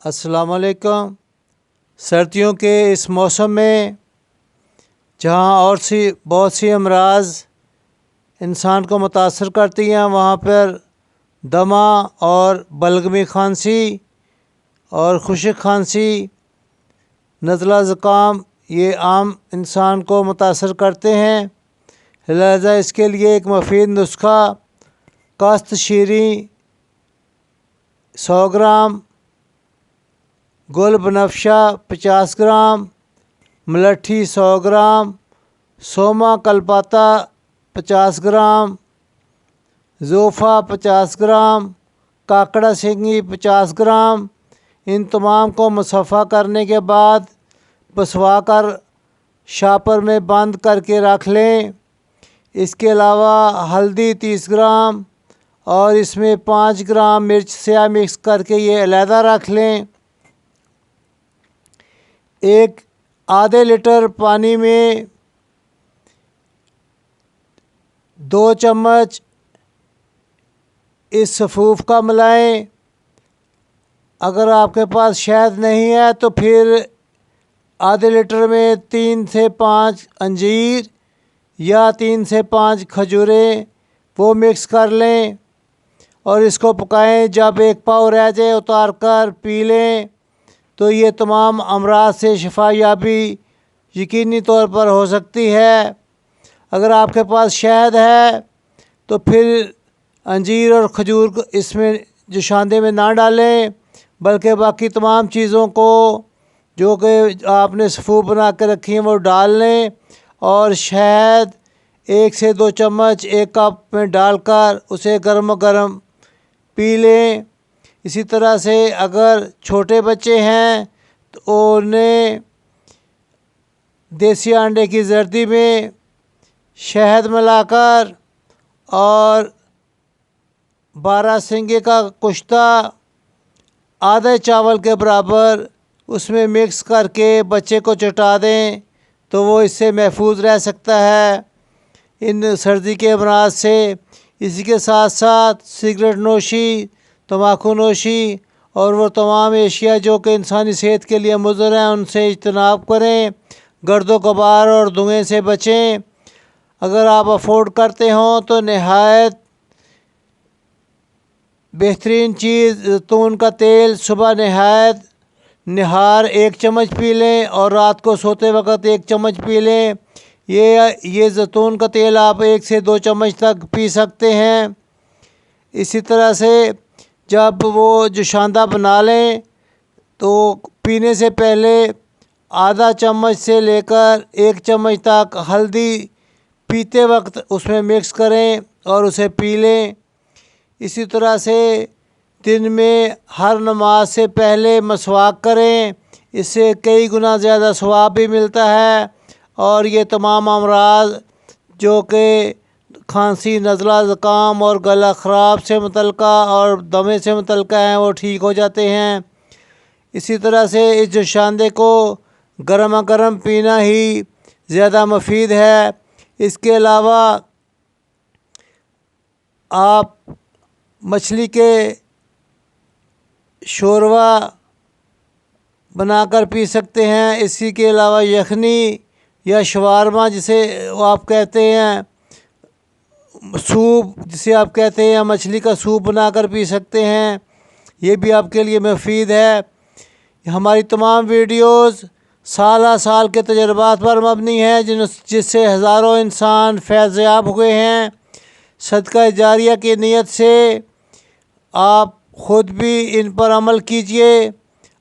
السلام علیکم۔ سردیوں کے اس موسم میں جہاں بہت سی امراض انسان کو متاثر کرتی ہیں، وہاں پر دمہ اور بلغمی کھانسی اور خشک کھانسی، نزلہ زکام یہ عام انسان کو متاثر کرتے ہیں۔ لہذا اس کے لیے ایک مفید نسخہ کاست شیریں 100 گرام، گل بنفشہ 50 گرام، ملٹھی 100 گرام، سوما کلپاتا 50 گرام، زوفا 50 گرام، کاکڑا سنگی 50 گرام، ان تمام کو مصفحہ کرنے کے بعد پسوا کر شاپر میں بند کر کے رکھ لیں۔ اس کے علاوہ ہلدی 30 گرام اور اس میں 5 گرام مرچ سیاہ مکس کر کے یہ علیحدہ رکھ لیں۔ ایک آدھے لیٹر پانی میں 2 چمچ اس سفوف کا ملائیں۔ اگر آپ کے پاس شہد نہیں ہے تو پھر آدھے لیٹر میں 3 سے 5 انجیر یا 3 سے 5 کھجوریں وہ مکس کر لیں اور اس کو پکائیں۔ جب ایک پاؤ رہ جائے اتار کر پی لیں تو یہ تمام امراض سے شفا یابی یقینی طور پر ہو سکتی ہے۔ اگر آپ کے پاس شہد ہے تو پھر انجیر اور کھجور اس میں جوشاندے میں نہ ڈالیں، بلکہ باقی تمام چیزوں کو جو کہ آپ نے سفوف بنا کے رکھی ہیں وہ ڈال لیں، اور شہد 1 سے 2 چمچ ایک کپ میں ڈال کر اسے گرم گرم پی لیں۔ اسی طرح سے اگر چھوٹے بچے ہیں تو انہیں دیسی انڈے کی زردی میں شہد ملا کر اور 12 سنگے کا کشتہ آدھے چاول کے برابر اس میں مکس کر کے بچے کو چٹا دیں تو وہ اس سے محفوظ رہ سکتا ہے ان سردی کے امراض سے۔ اسی کے ساتھ ساتھ سگریٹ نوشی، تمباکو نوشی اور وہ تمام اشیاء جو کہ انسانی صحت کے لیے مضر ہیں ان سے اجتناب کریں۔ گرد و غبار اور دھوئیں سے بچیں۔ اگر آپ افورڈ کرتے ہوں تو نہایت بہترین چیز زیتون کا تیل صبح نہار 1 چمچ پی لیں اور رات کو سوتے وقت 1 چمچ پی لیں۔ یہ زیتون کا تیل آپ 1 سے 2 چمچ تک پی سکتے ہیں۔ اسی طرح سے جب وہ جوشاندہ بنا لیں تو پینے سے پہلے آدھا چمچ سے لے کر 1 چمچ تک ہلدی پیتے وقت اس میں مکس کریں اور اسے پی لیں۔ اسی طرح سے دن میں ہر نماز سے پہلے مسواک کریں، اس سے کئی گنا زیادہ ثواب بھی ملتا ہے، اور یہ تمام امراض جو کہ کھانسی، نزلہ زکام اور گلا خراب سے متعلقہ اور دمے سے متعلقہ ہیں وہ ٹھیک ہو جاتے ہیں۔ اسی طرح سے اس جوشاندے کو گرما گرم پینا ہی زیادہ مفید ہے۔ اس کے علاوہ آپ مچھلی کے شوربہ بنا کر پی سکتے ہیں۔ اسی کے علاوہ یخنی یا شورما جسے آپ کہتے ہیں، سوپ جسے آپ کہتے ہیں، مچھلی کا سوپ بنا کر پی سکتے ہیں، یہ بھی آپ کے لیے مفید ہے۔ ہماری تمام ویڈیوز سالہ سال کے تجربات پر مبنی ہیں جس سے ہزاروں انسان فیض یاب ہوئے ہیں۔ صدقہ جاریہ کی نیت سے آپ خود بھی ان پر عمل کیجئے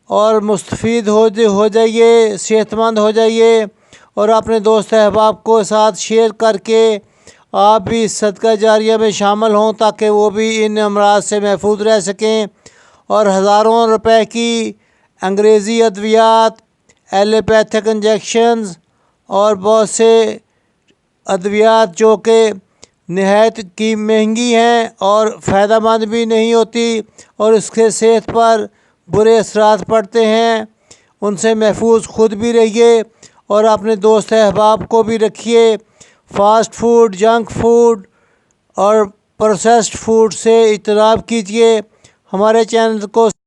اور مستفید ہو جائیے، صحت مند ہو جائیے، اور اپنے دوست احباب کو ساتھ شیئر کر کے آپ بھی اس صدقہ جاریہ میں شامل ہوں تاکہ وہ بھی ان امراض سے محفوظ رہ سکیں، اور ہزاروں روپے کی انگریزی ادویات، ایلوپیتھک انجیکشنز اور بہت سے ادویات جو کہ نہایت کی مہنگی ہیں اور فائدہ مند بھی نہیں ہوتی اور اس کے صحت پر برے اثرات پڑتے ہیں، ان سے محفوظ خود بھی رہیے اور اپنے دوست احباب کو بھی رکھیے۔ فاسٹ فوڈ، جنک فوڈ اور پروسیسڈ فوڈ سے اجتناب کیجیے۔ ہمارے چینل کو